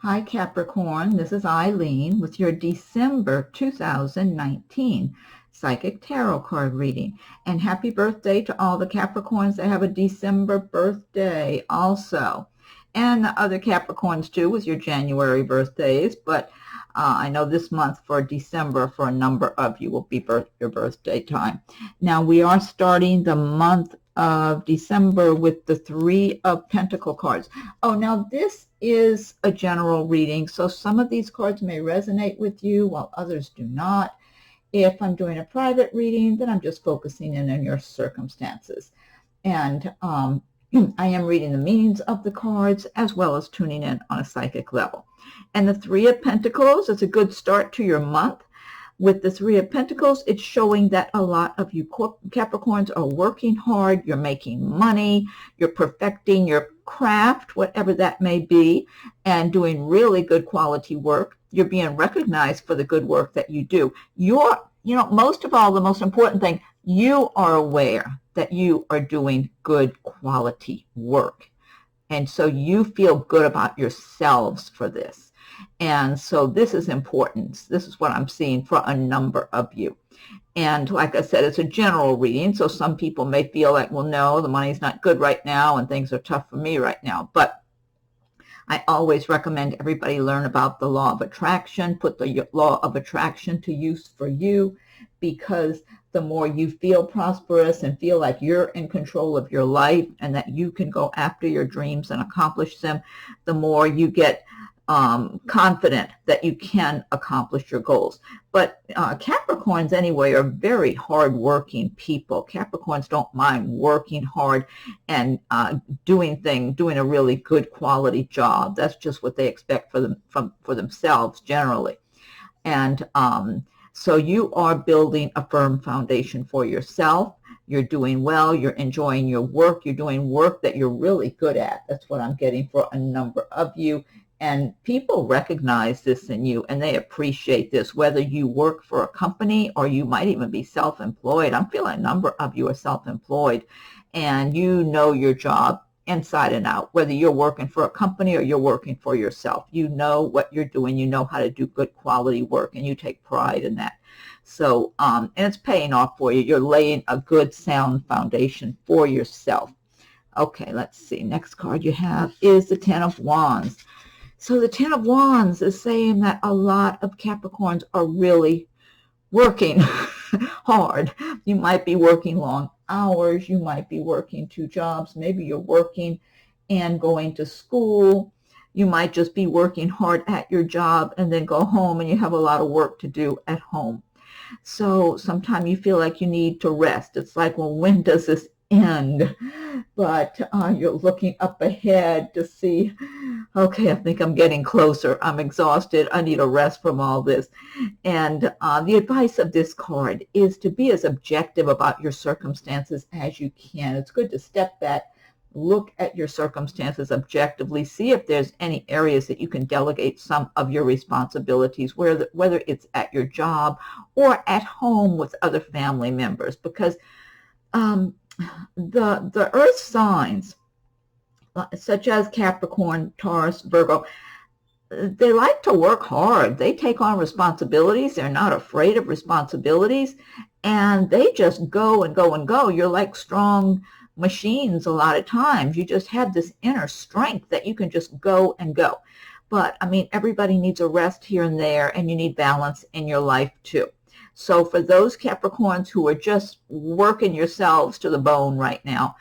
Hi Capricorn, this is Eileen with your December 2019 Psychic Tarot card reading. And happy birthday to all the Capricorns that have a December birthday also. And the other Capricorns too with your January birthdays. But I know this month for December for a number of you will be your birthday time. Now we are starting the month of December with the Three of Pentacle cards. Oh, now this is a general reading, so some of these cards may resonate with you while others do not. If I'm doing a private reading, then I'm just focusing in on your circumstances. And I am reading the meanings of the cards as well as tuning in on a psychic level. And the Three of Pentacles is a good start to your month. With the Three of Pentacles, it's showing that a lot of you Capricorns are working hard, you're making money, you're perfecting your craft, whatever that may be, and doing really good quality work. You're being recognized for the good work that you do. Most of all, the most important thing, you are aware that you are doing good quality work. And so you feel good about yourselves for this. And so this is important. This is what I'm seeing for a number of you. And like I said, it's a general reading. So some people may feel like, well, no, the money's not good right now and things are tough for me right now. But I always recommend everybody learn about the law of attraction, put the law of attraction to use for you, because the more you feel prosperous and feel like you're in control of your life and that you can go after your dreams and accomplish them, the more you get confident that you can accomplish your goals. But Capricorns anyway are very hard-working people. Capricorns don't mind working hard and doing a really good quality job. That's just what they expect for themselves generally. And so you are building a firm foundation for yourself. You're doing well. You're enjoying your work. You're doing work that you're really good at. That's what I'm getting for a number of you. And people recognize this in you, and they appreciate this, whether you work for a company or you might even be self-employed. I'm feeling a number of you are self-employed, and you know your job inside and out, whether you're working for a company or you're working for yourself. You know what you're doing. You know how to do good quality work, and you take pride in that. So, and it's paying off for you. You're laying a good, sound foundation for yourself. Okay, let's see. Next card you have is the Ten of Wands. So the Ten of Wands is saying that a lot of Capricorns are really working hard. You might be working long hours. You might be working 2 jobs. Maybe you're working and going to school. You might just be working hard at your job and then go home and you have a lot of work to do at home. So sometimes you feel like you need to rest. It's like, well, when does this end? But you're looking up ahead to see, okay, I think I'm getting closer. I'm exhausted. I need a rest from all this. And the advice of this card is to be as objective about your circumstances as you can. It's good to step back, look at your circumstances objectively, see if there's any areas that you can delegate some of your responsibilities, whether it's at your job or at home with other family members, because the earth signs, such as Capricorn, Taurus, Virgo, they like to work hard. They take on responsibilities. They're not afraid of responsibilities, and they just go and go and go. You're like strong machines a lot of times. You just have this inner strength that you can just go and go. But, I mean, everybody needs a rest here and there, and you need balance in your life too. So for those Capricorns who are just working yourselves to the bone right now,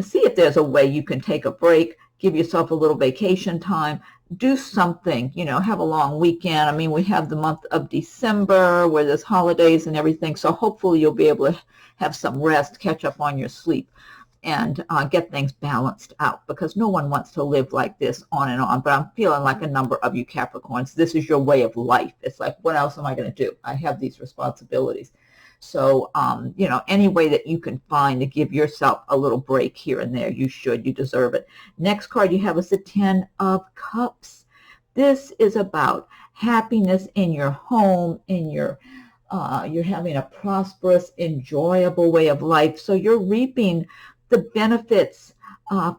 see if there's a way you can take a break, give yourself a little vacation time, do something, have a long weekend. I mean, we have the month of December where there's holidays and everything, so hopefully you'll be able to have some rest, catch up on your sleep, and get things balanced out, because no one wants to live like this on and on. But I'm feeling like a number of you Capricorns, this is your way of life. It's like, what else am I going to do? I have these responsibilities. So, any way that you can find to give yourself a little break here and there, you should. You deserve it. Next card you have is the Ten of Cups. This is about happiness in your home, in your you're having a prosperous, enjoyable way of life. So you're reaping the benefits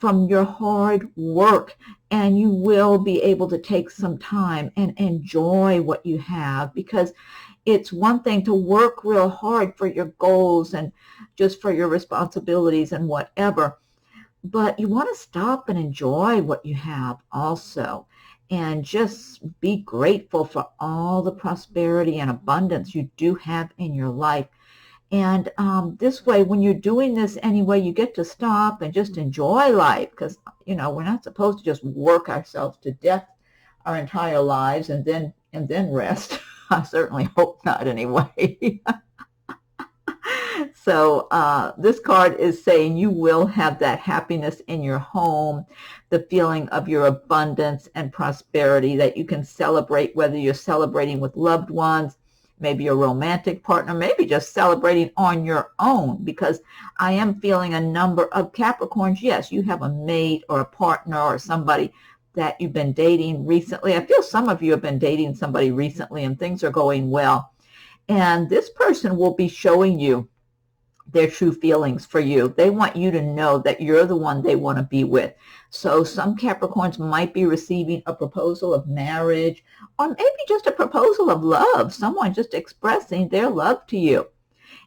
from your hard work and you will be able to take some time and enjoy what you have, because it's one thing to work real hard for your goals and just for your responsibilities and whatever, but you want to stop and enjoy what you have also, and just be grateful for all the prosperity and abundance you do have in your life. And this way, when you're doing this anyway, you get to stop and just enjoy life, because, you know, we're not supposed to just work ourselves to death our entire lives and then rest. I certainly hope not anyway. So this card is saying you will have that happiness in your home, the feeling of your abundance and prosperity that you can celebrate, whether you're celebrating with loved ones, maybe a romantic partner, maybe just celebrating on your own, because I am feeling a number of Capricorns. Yes, you have a mate or a partner or somebody that you've been dating recently. I feel some of you have been dating somebody recently and things are going well. And this person will be showing you their true feelings for you. They want you to know that you're the one they want to be with. So some Capricorns might be receiving a proposal of marriage, or maybe just a proposal of love, someone just expressing their love to you.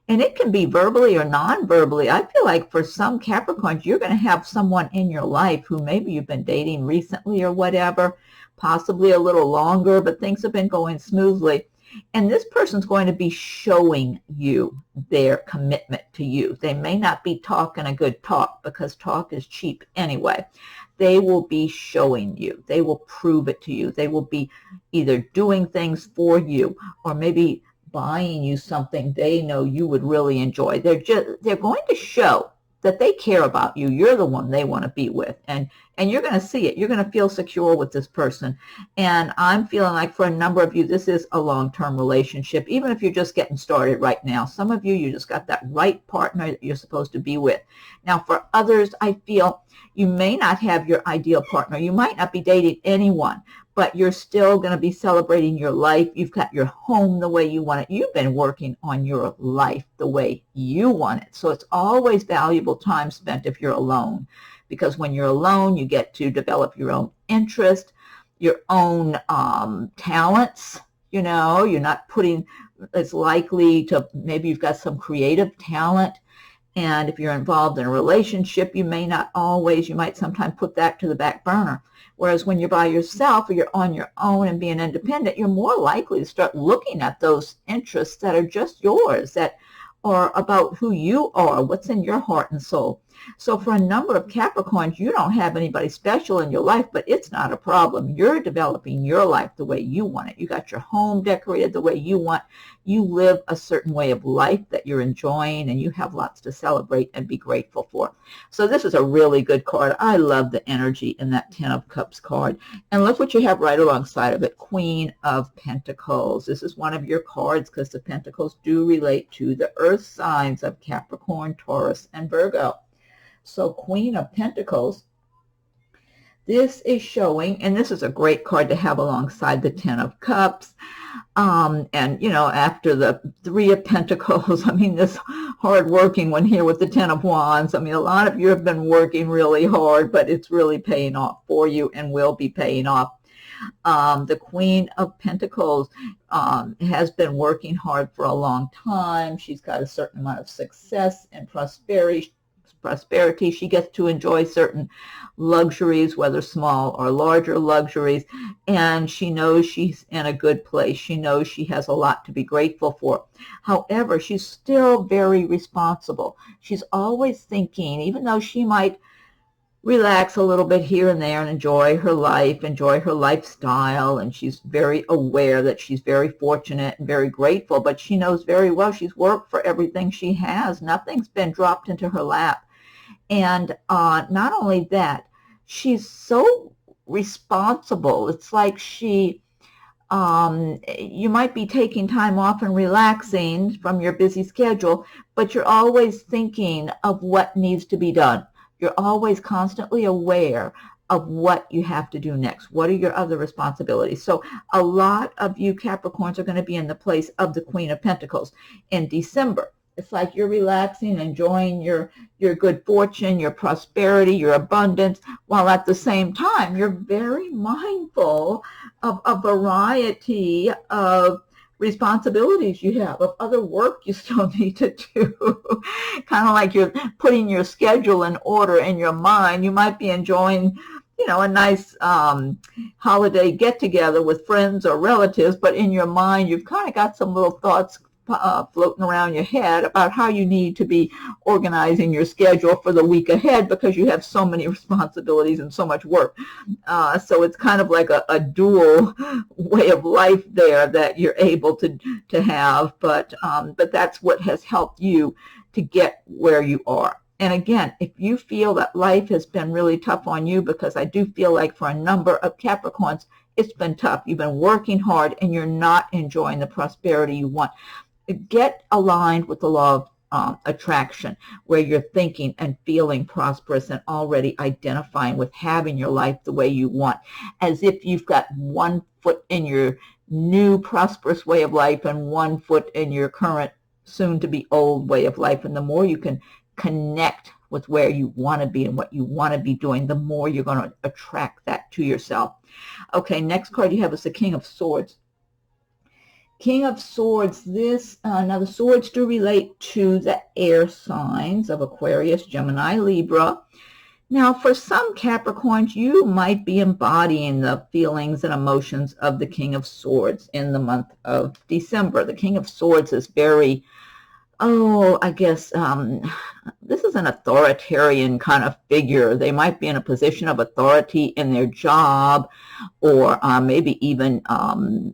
And it can be verbally or non-verbally. I feel like for some Capricorns, you're going to have someone in your life who maybe you've been dating recently or whatever, possibly a little longer, but things have been going smoothly. And this person's going to be showing you their commitment to you. They may not be talking a good talk, because talk is cheap anyway. They will be showing you. They will prove it to you. They will be either doing things for you or maybe buying you something they know you would really enjoy. They're going to show that they care about you. You're the one they want to be with. And you're going to see it. You're going to feel secure with this person. And I'm feeling like for a number of you, this is a long-term relationship, even if you're just getting started right now. Some of you, you just got that right partner that you're supposed to be with. Now, for others, I feel you may not have your ideal partner. You might not be dating anyone, but you're still going to be celebrating your life. You've got your home the way you want it. You've been working on your life the way you want it. So it's always valuable time spent if you're alone, because when you're alone, you get to develop your own interest, your own talents. You know, you're not putting, it's likely to, maybe you've got some creative talent. And if you're involved in a relationship, you may not always, you might sometimes put that to the back burner. Whereas when you're by yourself or you're on your own and being independent, you're more likely to start looking at those interests that are just yours, that are about who you are, what's in your heart and soul. So for a number of Capricorns, you don't have anybody special in your life, but it's not a problem. You're developing your life the way you want it. You got your home decorated the way you want. You live a certain way of life that you're enjoying, and you have lots to celebrate and be grateful for. So this is a really good card. I love the energy in that Ten of Cups card. And look what you have right alongside of it, Queen of Pentacles. This is one of your cards because the Pentacles do relate to the earth signs of Capricorn, Taurus, and Virgo. So Queen of Pentacles, this is showing, and this is a great card to have alongside the Ten of Cups. And, you know, after the Three of Pentacles, I mean, this hard-working one here with the Ten of Wands. I mean, a lot of you have been working really hard, but it's really paying off for you and will be paying off. The Queen of Pentacles has been working hard for a long time. She's got a certain amount of success and prosperity. She gets to enjoy certain luxuries, whether small or larger luxuries, and she knows she's in a good place. She knows she has a lot to be grateful for. However, she's still very responsible. She's always thinking, even though she might relax a little bit here and there and enjoy her life, enjoy her lifestyle, and she's very aware that she's very fortunate and very grateful, but she knows very well she's worked for everything she has. Nothing's been dropped into her lap. And not only that, she's so responsible. It's like she, you might be taking time off and relaxing from your busy schedule, but you're always thinking of what needs to be done. You're always constantly aware of what you have to do next. What are your other responsibilities? So a lot of you Capricorns are going to be in the place of the Queen of Pentacles in December, It's like you're relaxing, enjoying your good fortune, your prosperity, your abundance, while at the same time you're very mindful of a variety of responsibilities you have, of other work you still need to do. Kind of like you're putting your schedule in order in your mind. You might be enjoying, a nice holiday get-together with friends or relatives, but in your mind you've kind of got some little thoughts floating around your head about how you need to be organizing your schedule for the week ahead because you have so many responsibilities and so much work. So it's kind of like a dual way of life there that you're able to have, but that's what has helped you to get where you are. And again, if you feel that life has been really tough on you, because I do feel like for a number of Capricorns, it's been tough. You've been working hard and you're not enjoying the prosperity you want. Get aligned with the law of attraction, where you're thinking and feeling prosperous and already identifying with having your life the way you want, as if you've got one foot in your new prosperous way of life and one foot in your current soon-to-be old way of life. And the more you can connect with where you want to be and what you want to be doing, the more you're going to attract that to yourself. Okay, next card you have is the King of Swords. King of Swords, now the swords do relate to the air signs of Aquarius, Gemini, Libra. Now, for some Capricorns, you might be embodying the feelings and emotions of the King of Swords in the month of December. The King of Swords is very, this is an authoritarian kind of figure. They might be in a position of authority in their job, or maybe even,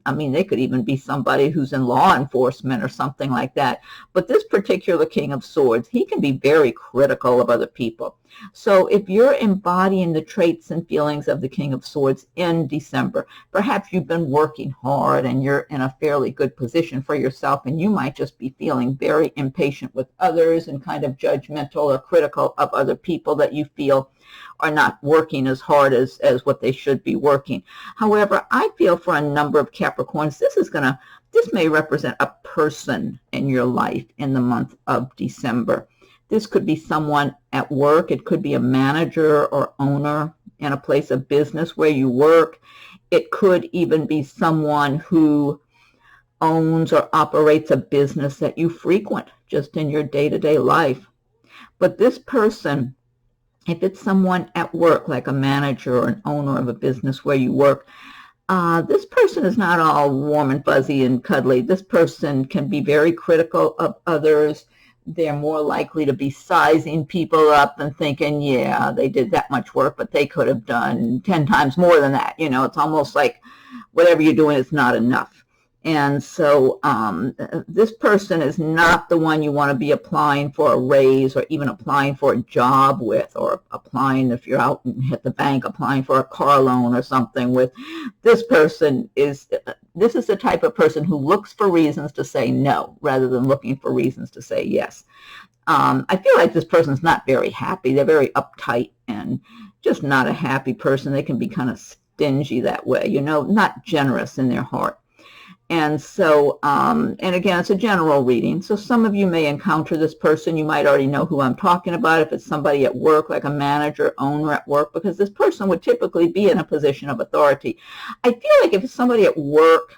they could even be somebody who's in law enforcement or something like that. But this particular King of Swords, he can be very critical of other people. So if you're embodying the traits and feelings of the King of Swords in December, perhaps you've been working hard and you're in a fairly good position for yourself, and you might just be feeling very impatient with others and kind of judgmental or critical of other people that you feel are not working as hard as what they should be working. However, I feel for a number of Capricorns, this may represent a person in your life in the month of December. This could be someone at work. It could be a manager or owner in a place of business where you work. It could even be someone who owns or operates a business that you frequent just in your day-to-day life. But this person, if it's someone at work, like a manager or an owner of a business where you work, this person is not all warm and fuzzy and cuddly. This person can be very critical of others. They're more likely to be sizing people up and thinking, yeah, they did that much work, but they could have done 10 times more than that. It's almost like whatever you're doing is not enough. And so this person is not the one you want to be applying for a raise or even applying for a job with, or applying, if you're out at the bank, applying for a car loan or something with. This person is the type of person who looks for reasons to say no rather than looking for reasons to say yes. I feel like this person's not very happy. They're very uptight and just not a happy person. They can be kind of stingy that way, not generous in their heart. And so, and again, it's a general reading. So some of you may encounter this person. You might already know who I'm talking about if it's somebody at work, like a manager, owner at work, because this person would typically be in a position of authority. I feel like if it's somebody at work,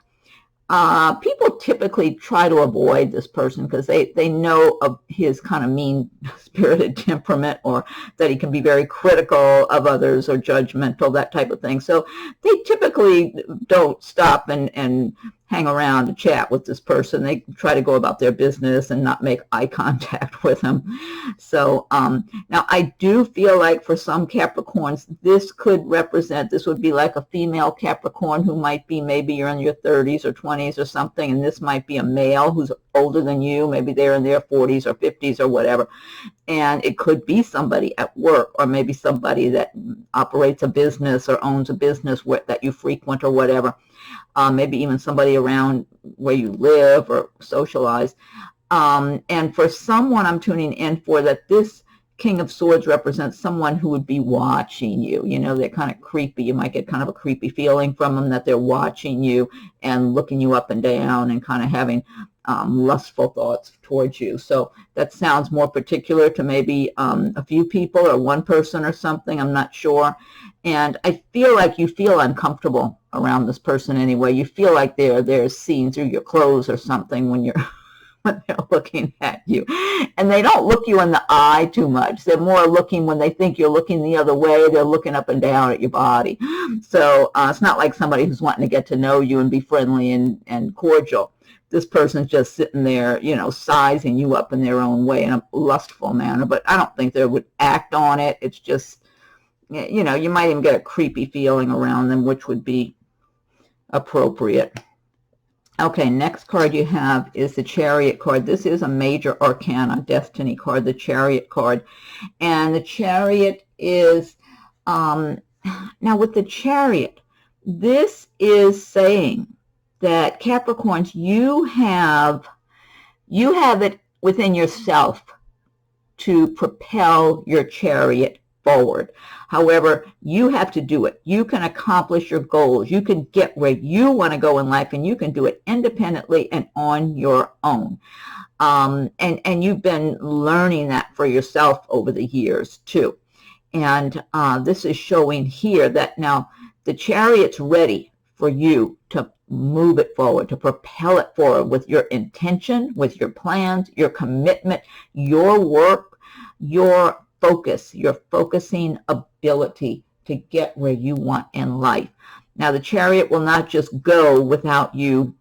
people typically try to avoid this person because they know of his kind of mean-spirited temperament, or that he can be very critical of others or judgmental, that type of thing. So they typically don't stop and hang around to chat with this person. They try to go about their business and not make eye contact with him. So now I do feel like for some Capricorns, this would be like a female Capricorn who might be, maybe you're in your 30s or 20s or something, and this might be a male who's older than you. Maybe they're in their 40s or 50s or whatever. And it could be somebody at work, or maybe somebody that operates a business or owns a business that you frequent or whatever. Maybe even somebody around where you live or socialize. And for someone I'm tuning in for, that this King of Swords represents someone who would be watching you. They're kind of creepy. You might get kind of a creepy feeling from them, that they're watching you and looking you up and down and kind of having lustful thoughts towards you. So that sounds more particular to maybe a few people or one person or something. I'm not sure. And I feel like you feel uncomfortable around this person anyway. You feel like they're seeing through your clothes or something when they're looking at you. And they don't look you in the eye too much. They're more looking, when they think you're looking the other way, they're looking up and down at your body. So it's not like somebody who's wanting to get to know you and be friendly and cordial. This person's just sitting there, sizing you up in their own way in a lustful manner. But I don't think they would act on it. It's just, you might even get a creepy feeling around them, which would be appropriate. Okay, next card you have is the Chariot card. This is a major arcana destiny card, the Chariot card. And the Chariot is, now with the Chariot, this is saying that Capricorns, you have it within yourself to propel your chariot forward. However, you have to do it. You can accomplish your goals. You can get where you want to go in life, and you can do it independently and on your own. And you've been learning that for yourself over the years too. And this is showing here that now the Chariot's ready for you to move it forward, to propel it forward with your intention, with your plans, your commitment, your work, your focus, your focusing ability to get where you want in life. Now, the Chariot will not just go without you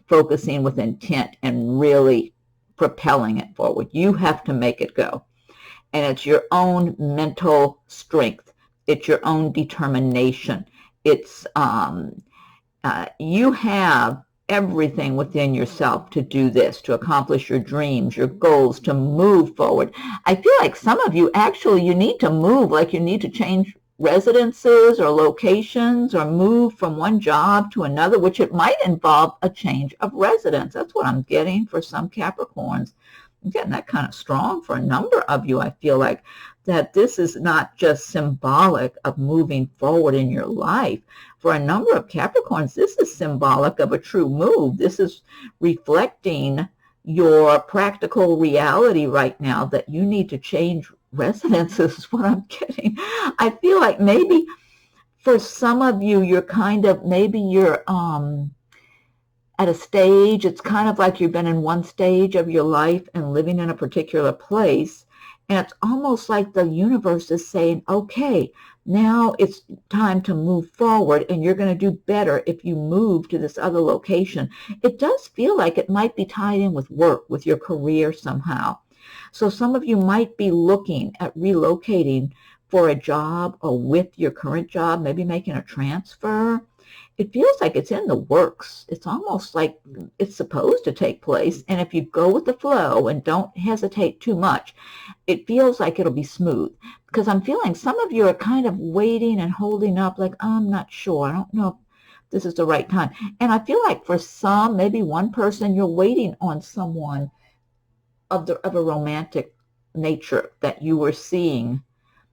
focusing with intent and really propelling it forward. You have to make it go. And it's your own mental strength. It's your own determination. It's you have everything within yourself to do this, to accomplish your dreams, your goals, to move forward. I feel like some of you actually, you need to move, like you need to change residences or locations or move from one job to another, which it might involve a change of residence. That's what I'm getting for some Capricorns. I'm getting that kind of strong for a number of you. I feel like that this is not just symbolic of moving forward in your life. For a number of Capricorns, this is symbolic of a true move. This is reflecting your practical reality right now, that you need to change residences is what I'm getting. I feel like maybe for some of you, maybe you're at a stage, it's kind of like you've been in one stage of your life and living in a particular place. And it's almost like the universe is saying, okay, now it's time to move forward, and you're going to do better if you move to this other location. It does feel like it might be tied in with work, with your career somehow. So some of you might be looking at relocating for a job, or with your current job, maybe making a transfer. It feels like it's in the works. It's almost like it's supposed to take place. And if you go with the flow and don't hesitate too much, it feels like it'll be smooth. Because I'm feeling some of you are kind of waiting and holding up like, I'm not sure. I don't know if this is the right time. And I feel like for some, maybe one person, you're waiting on someone of a romantic nature that you were seeing,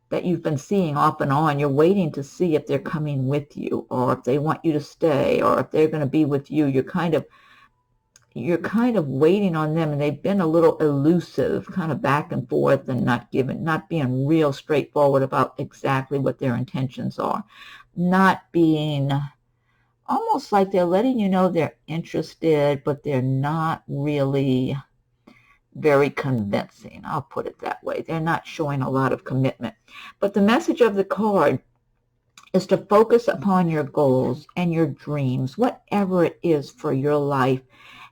that you've been seeing off and on. You're waiting to see if they're coming with you, or if they want you to stay, or if they're going to be with you. You're kind of waiting on them, and they've been a little elusive, kind of back and forth, and not being real straightforward about exactly what their intentions are. Not being, almost like they're letting you know they're interested, but they're not really very convincing. I'll put it that way. They're not showing a lot of commitment. But the message of the card is to focus upon your goals and your dreams, whatever it is for your life,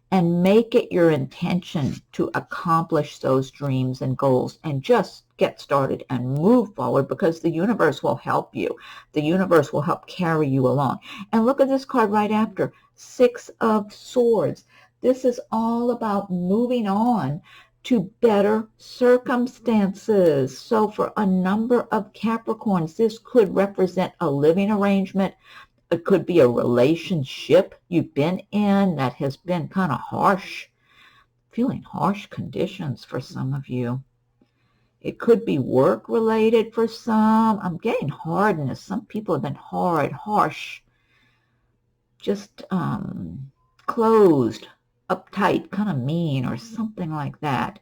and make it your intention to accomplish those dreams and goals, and just get started and move forward, because the universe will help you. The universe will help carry you along. And look at this card right after, Six of Swords. This is all about moving on to better circumstances. So for a number of Capricorns, this could represent a living arrangement. It could be a relationship you've been in that has been kind of harsh, feeling harsh conditions for some of you. It could be work related for some. I'm getting hardness. Some people have been hard, harsh, just closed. uptight, kind of mean, or something like that.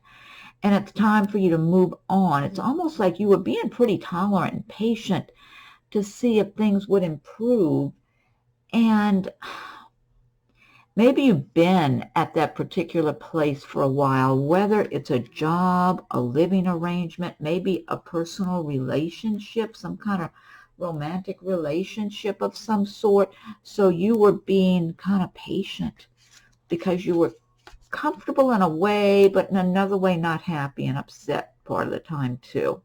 And it's time for you to move on. It's almost like you were being pretty tolerant and patient to see if things would improve. And maybe you've been at that particular place for a while, whether it's a job, a living arrangement, maybe a personal relationship, some kind of romantic relationship of some sort. So you were being kind of patient because you were comfortable in a way, but in another way not happy and upset part of the time too.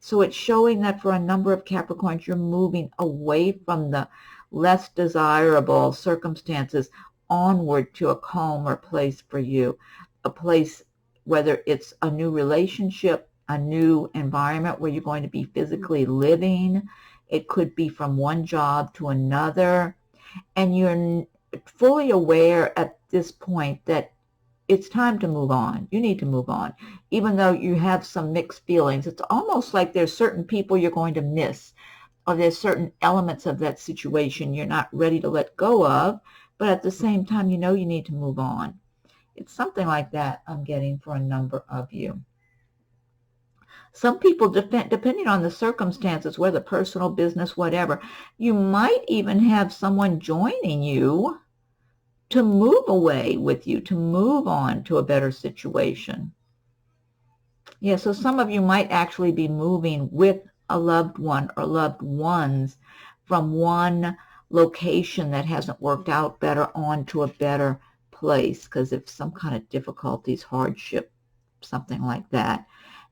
So it's showing that for a number of Capricorns, you're moving away from the less desirable circumstances onward to a calmer place for you, a place, whether it's a new relationship, a new environment where you're going to be physically living. It could be from one job to another, and you're fully aware at this point that it's time to move on. You need to move on. Even though you have some mixed feelings, it's almost like there's certain people you're going to miss, or there's certain elements of that situation you're not ready to let go of, but at the same time, you know you need to move on. It's something like that I'm getting for a number of you. Some people, depending on the circumstances, whether personal, business, whatever, you might even have someone joining you to move away with you, to move on to a better situation. Yeah, so some of you might actually be moving with a loved one or loved ones from one location that hasn't worked out better on to a better place because of some kind of difficulties, hardship, something like that.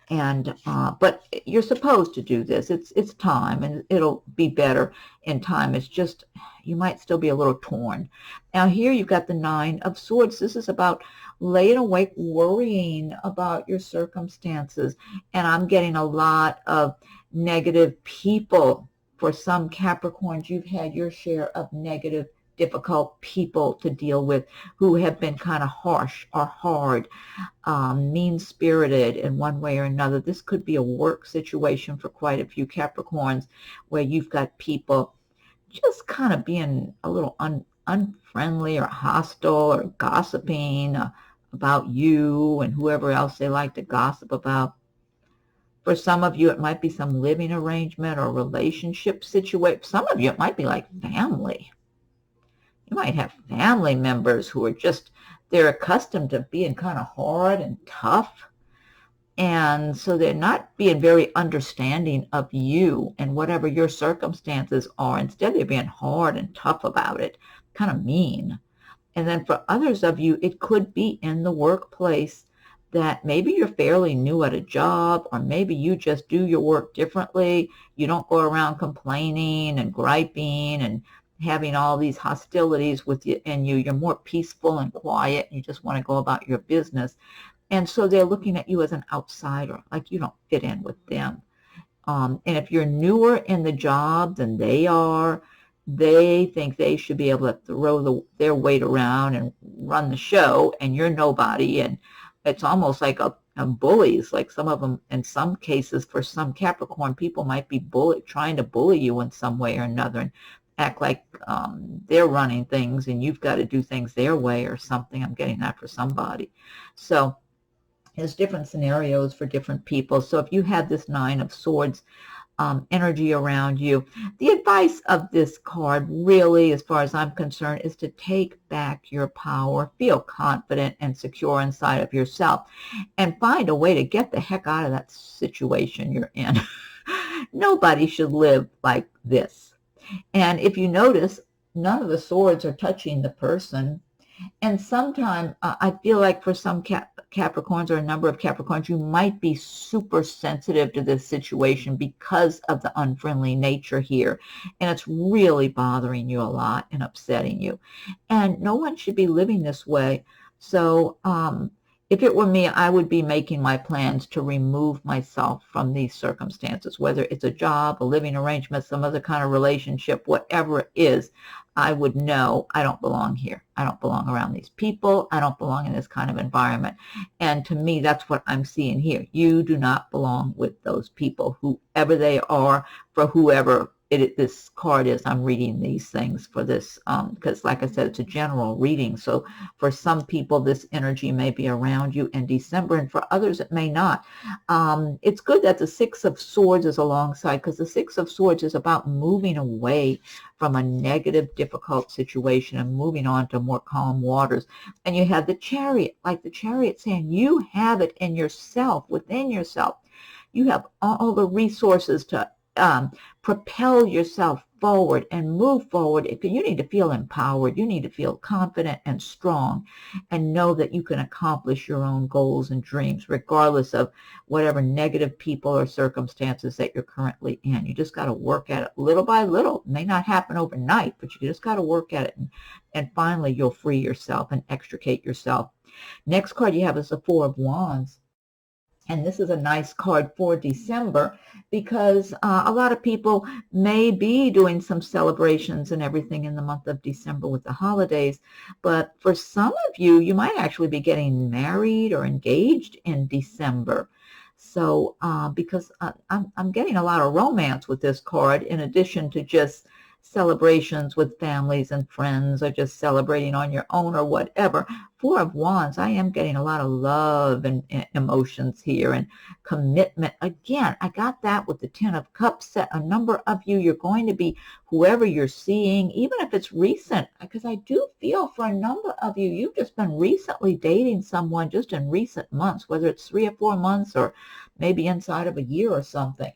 And but you're supposed to do this. It's time, and it'll be better in time. It's just you might still be a little torn. Now here you've got the Nine of Swords. This is about laying awake, worrying about your circumstances, and I'm getting a lot of negative people. For some Capricorns, you've had your share of negative, difficult people to deal with who have been kind of harsh or hard, mean-spirited in one way or another. This could be a work situation for quite a few Capricorns where you've got people just kind of being a little unfriendly or hostile or gossiping about you and whoever else they like to gossip about. For some of you, it might be some living arrangement or relationship situation. Some of you, it might be like family. You might have family members who are just, they're accustomed to being kind of hard and tough. And so they're not being very understanding of you and whatever your circumstances are. Instead, they're being hard and tough about it, kind of mean. And then for others of you, it could be in the workplace that maybe you're fairly new at a job, or maybe you just do your work differently. You don't go around complaining and griping and having all these hostilities with you and you're more peaceful and quiet, and you just want to go about your business. And so they're looking at you as an outsider, like you don't fit in with them. And if you're newer in the job than they are, they think they should be able to throw their weight around and run the show, and you're nobody. And it's almost like a bullies, like some of them, in some cases, for some Capricorn, people might be trying to bully you in some way or another and act like they're running things and you've got to do things their way or something. I'm getting that for somebody. So there's different scenarios for different people. So if you have this Nine of Swords energy around you, the advice of this card really, as far as I'm concerned, is to take back your power, feel confident and secure inside of yourself, and find a way to get the heck out of that situation you're in. Nobody should live like this. And if you notice, none of the swords are touching the person. And sometimes I feel like for some Capricorns, or a number of Capricorns, you might be super sensitive to this situation because of the unfriendly nature here. And it's really bothering you a lot and upsetting you. And no one should be living this way. So if it were me, I would be making my plans to remove myself from these circumstances, whether it's a job, a living arrangement, some other kind of relationship, whatever it is. I would know I don't belong here. I don't belong around these people. I don't belong in this kind of environment. And to me, that's what I'm seeing here. You do not belong with those people, whoever they are, for whoever this card is, I'm reading these things for this, because like I said, it's a general reading. So for some people, this energy may be around you in December, and for others, it may not. It's good that the Six of Swords is alongside, because the Six of Swords is about moving away from a negative, difficult situation and moving on to more calm waters. And you have the Chariot, like the Chariot saying, you have it in yourself, within yourself. You have all the resources to propel yourself forward and move forward. You need to feel empowered. You need to feel confident and strong and know that you can accomplish your own goals and dreams regardless of whatever negative people or circumstances that you're currently in. You just got to work at it little by little. It may not happen overnight, but you just got to work at it. And finally, you'll free yourself and extricate yourself. Next card you have is the Four of Wands. And this is a nice card for December because a lot of people may be doing some celebrations and everything in the month of December with the holidays. But for some of you, you might actually be getting married or engaged in December. So because I'm getting a lot of romance with this card, in addition to just celebrations with families and friends or just celebrating on your own or whatever. Four of Wands, I am getting a lot of love and emotions here and commitment. Again, I got that with the Ten of Cups. A number of you, you're going to be whoever you're seeing, even if it's recent, because I do feel for a number of you, you've just been recently dating someone just in recent months, whether it's 3 or 4 months or maybe inside of a year or something.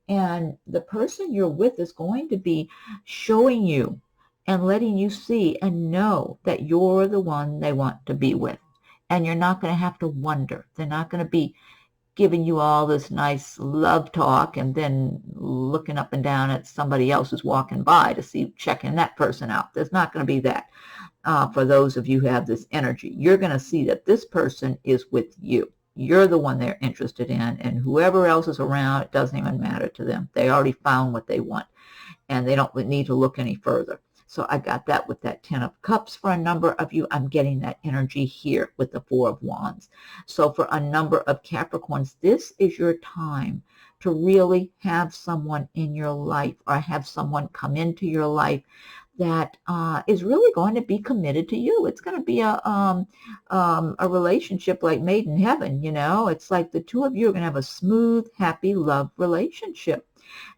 And the person you're with is going to be showing you and letting you see and know that you're the one they want to be with. And you're not going to have to wonder. They're not going to be giving you all this nice love talk and then looking up and down at somebody else who's walking by to see, checking that person out. There's not going to be that. For those of you who have this energy, you're going to see that this person is with you. You're the one they're interested in, and whoever else is around, it doesn't even matter to them. They already found what they want, and they don't need to look any further. So I got that with that Ten of Cups for a number of you. I'm getting that energy here with the Four of Wands. So for a number of Capricorns, this is your time to really have someone in your life or have someone come into your life that is really going to be committed to you. It's going to be a relationship like made in heaven, you know. It's like the two of you are going to have a smooth, happy love relationship.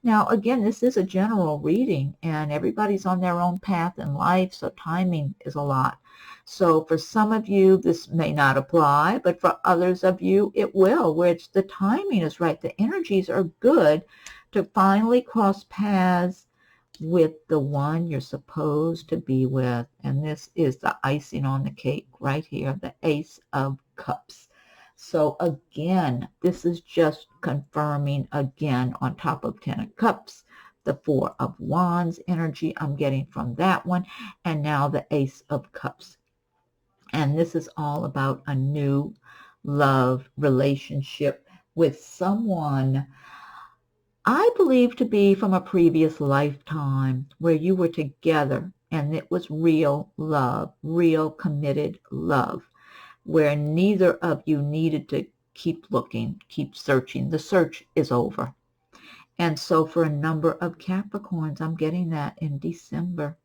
Now, again, this is a general reading, and everybody's on their own path in life, so timing is a lot. So for some of you, this may not apply, but for others of you, it will, where it's the timing is right. The energies are good to finally cross paths with the one you're supposed to be with. And this is the icing on the cake right here, the Ace of Cups. So again, this is just confirming again on top of Ten of Cups, the Four of Wands energy I'm getting from that one, and now the Ace of Cups. And this is all about a new love relationship with someone I believe to be from a previous lifetime where you were together and it was real love, real committed love, where neither of you needed to keep looking, keep searching. The search is over. And so for a number of Capricorns, I'm getting that in December.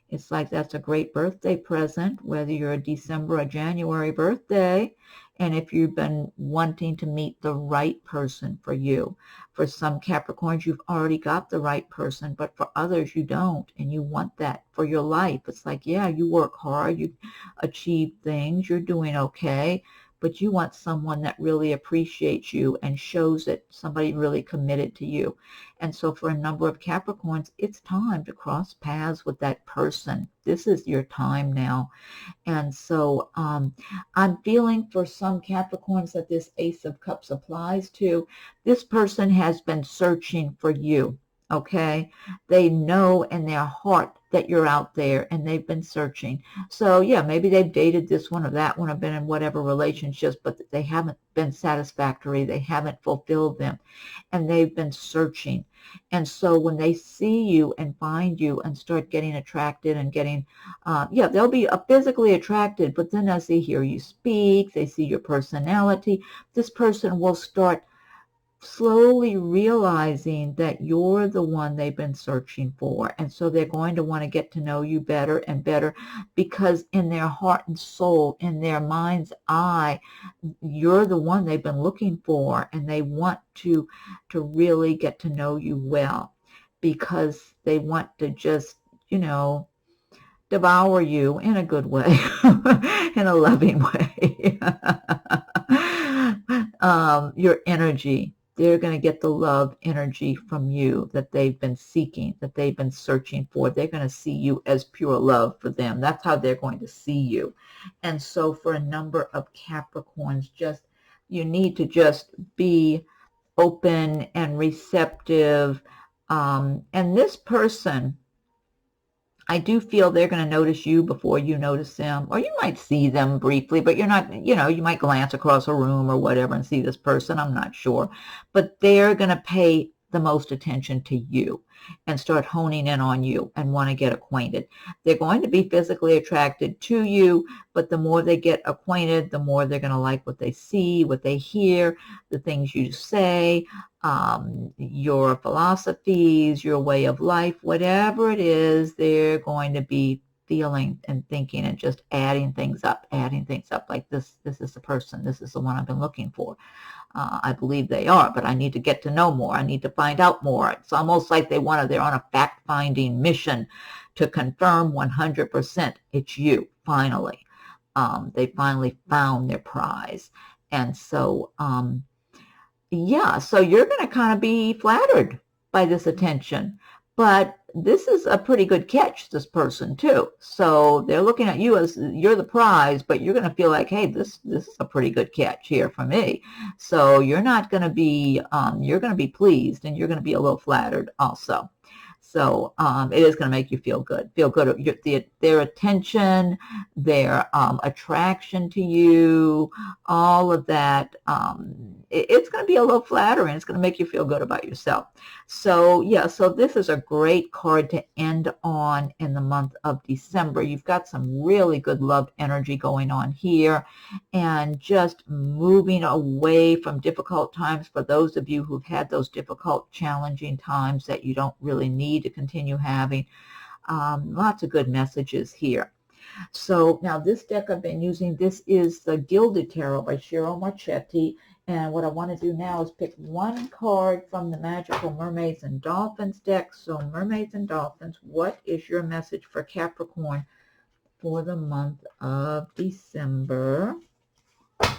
It's like that's a great birthday present, whether you're a December or January birthday, and if you've been wanting to meet the right person for you. For some Capricorns, you've already got the right person, but for others, you don't, and you want that for your life. It's like, yeah, you work hard, you achieve things, you're doing okay, but you want someone that really appreciates you and shows it, somebody really committed to you. And so for a number of Capricorns, it's time to cross paths with that person. This is your time now. And so I'm feeling for some Capricorns that this Ace of Cups applies to. This person has been searching for you, okay? They know in their heart that you're out there and they've been searching. So yeah, maybe they've dated this one or that one or been in whatever relationships, but they haven't been satisfactory. They haven't fulfilled them and they've been searching. And so when they see you and find you and start getting attracted and getting, they'll be physically attracted, but then as they hear you speak, they see your personality, this person will start slowly realizing that you're the one they've been searching for. And so they're going to want to get to know you better and better, because in their heart and soul, in their mind's eye, you're the one they've been looking for, and they want to really get to know you well, because they want to just, you know, devour you in a good way, in a loving way. Your energy. They're going to get the love energy from you that they've been seeking, that they've been searching for. They're going to see you as pure love for them. That's how they're going to see you. And so for a number of Capricorns, you need to just be open and receptive. And this person, I do feel they're going to notice you before you notice them, or you might see them briefly, but you're not, you know, you might glance across a room or whatever and see this person. I'm not sure, but they're going to pay the most attention to you and start honing in on you and want to get acquainted. They're going to be physically attracted to you, but the more they get acquainted, the more they're going to like what they see, what they hear, the things you say, your philosophies, your way of life, whatever it is, they're going to be feeling and thinking and just adding things up like this is the person, this is the one I've been looking for. I believe they are, but I need to get to know more. I need to find out more. It's almost like they're on a fact-finding mission to confirm 100% it's you, finally. They finally found their prize. And so, yeah, so you're going to kind of be flattered by this attention. But this is a pretty good catch, this person, too. So they're looking at you as you're the prize, but you're going to feel like, hey, this is a pretty good catch here for me. So you're not going to be, you're going to be pleased, and you're going to be a little flattered also. So it is going to make you feel good. Their attention, their attraction to you, all of that. It's going to be a little flattering. It's going to make you feel good about yourself. So yeah, so this is a great card to end on in the month of December. You've got some really good love energy going on here, and just moving away from difficult times for those of you who've had those difficult, challenging times that you don't really need to continue having. Lots of good messages here. So now this deck I've been using, this is the Gilded Tarot by Ciro Marchetti. And what I want to do now is pick one card from the Magical Mermaids and Dolphins deck. So Mermaids and Dolphins, what is your message for Capricorn for the month of December? Let's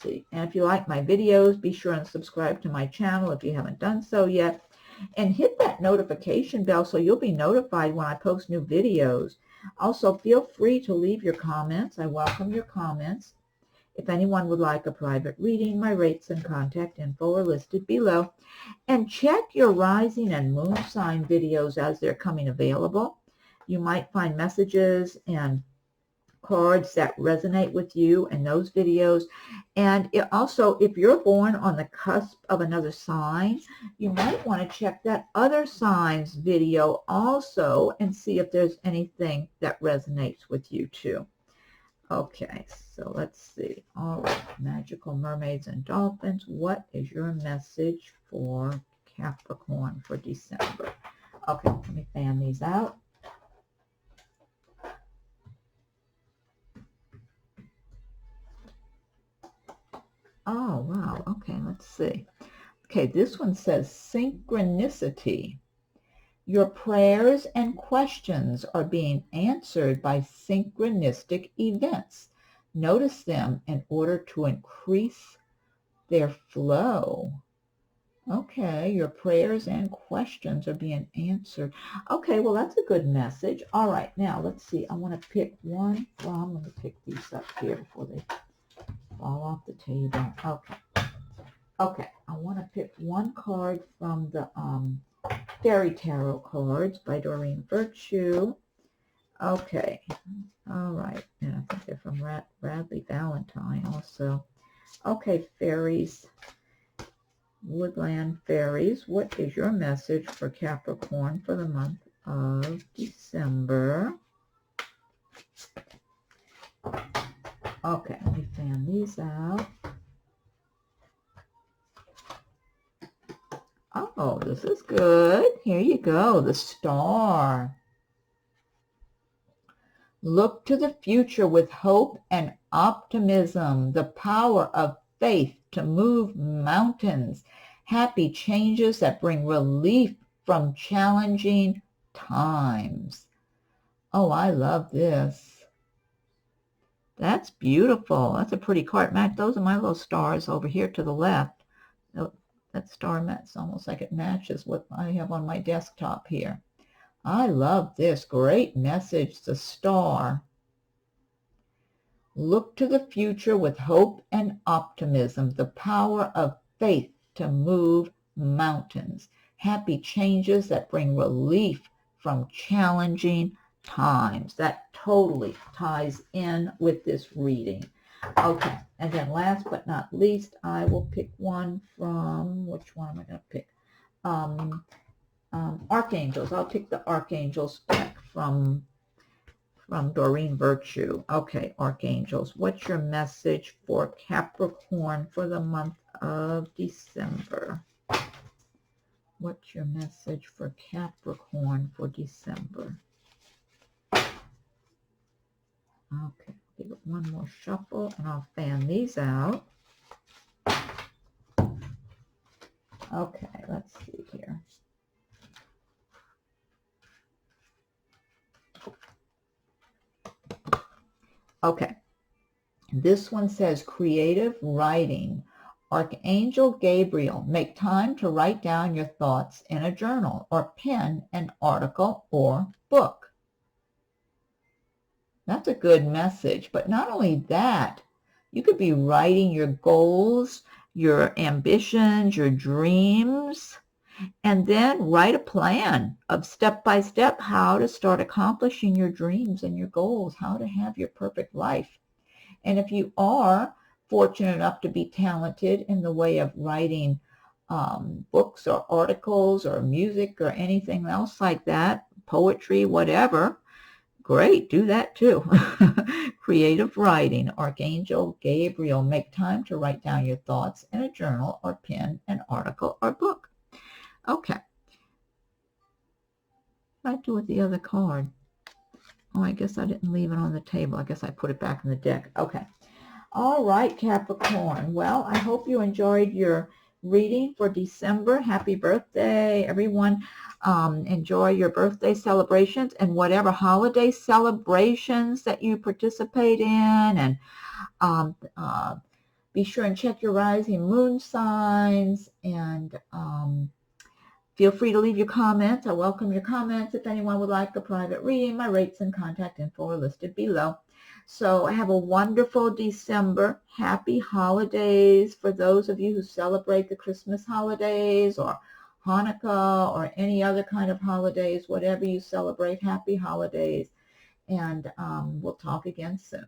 see. And if you like my videos, be sure and subscribe to my channel if you haven't done so yet. And hit that notification bell so you'll be notified when I post new videos. Also, feel free to leave your comments. I welcome your comments. If anyone would like a private reading, my rates and contact info are listed below. And check your rising and moon sign videos as they're coming available. You might find messages and cards that resonate with you in those videos. And also, if you're born on the cusp of another sign, you might want to check that other sign's video also and see if there's anything that resonates with you too. Okay, so let's see. All right, Magical Mermaids and Dolphins, what is your message for Capricorn for December? Okay, let me fan these out. Oh, wow. Okay, let's see. Okay, this one says synchronicity. Your prayers and questions are being answered by synchronistic events. Notice them in order to increase their flow. Okay, your prayers and questions are being answered. Okay, well, that's a good message. All right, now let's see. I want to pick one from, let me pick these up here before they fall off the table. Okay, I want to pick one card from the Fairy Tarot cards by Doreen Virtue. Okay, all right, and I think they're from Radleigh Valentine also. Okay, fairies, woodland fairies, what is your message for Capricorn for the month of December? Okay, let me fan these out. Oh, this is good. Here you go, the star. Look to the future with hope and optimism, the power of faith to move mountains, happy changes that bring relief from challenging times. Oh, I love this. That's beautiful. That's a pretty card. Matt, those are my little stars over here to the left. That star match, almost like it matches what I have on my desktop here. I love this. Great message, the star. Look to the future with hope and optimism, the power of faith to move mountains, happy changes that bring relief from challenging times. That totally ties in with this reading. Okay, and then last but not least, I will pick one from, which one am I going to pick? Archangels. I'll pick the Archangels back from Doreen Virtue. Okay, Archangels, what's your message for Capricorn for the month of December? What's your message for Capricorn for December? Okay, give it one more shuffle and I'll fan these out. Okay, let's see here. Okay, this one says creative writing. Archangel Gabriel, make time to write down your thoughts in a journal or pen an article or book. That's a good message, but not only that, you could be writing your goals, your ambitions, your dreams, and then write a plan of step by step how to start accomplishing your dreams and your goals, how to have your perfect life. And if you are fortunate enough to be talented in the way of writing books or articles or music or anything else like that, poetry, whatever, great, do that too. Creative writing, Archangel Gabriel, make time to write down your thoughts in a journal or pen an article or book. Okay. What did I do with the other card? Oh, I guess I didn't leave it on the table. I guess I put it back in the deck. Okay. All right, Capricorn. Well, I hope you enjoyed your reading for December. Happy birthday, everyone. Enjoy your birthday celebrations and whatever holiday celebrations that you participate in. And be sure and check your rising moon signs. And feel free to leave your comments. I welcome your comments. If anyone would like a private reading, my rates and contact info are listed below. So have a wonderful December. Happy holidays for those of you who celebrate the Christmas holidays or Hanukkah or any other kind of holidays, whatever you celebrate. Happy holidays. And we'll talk again soon.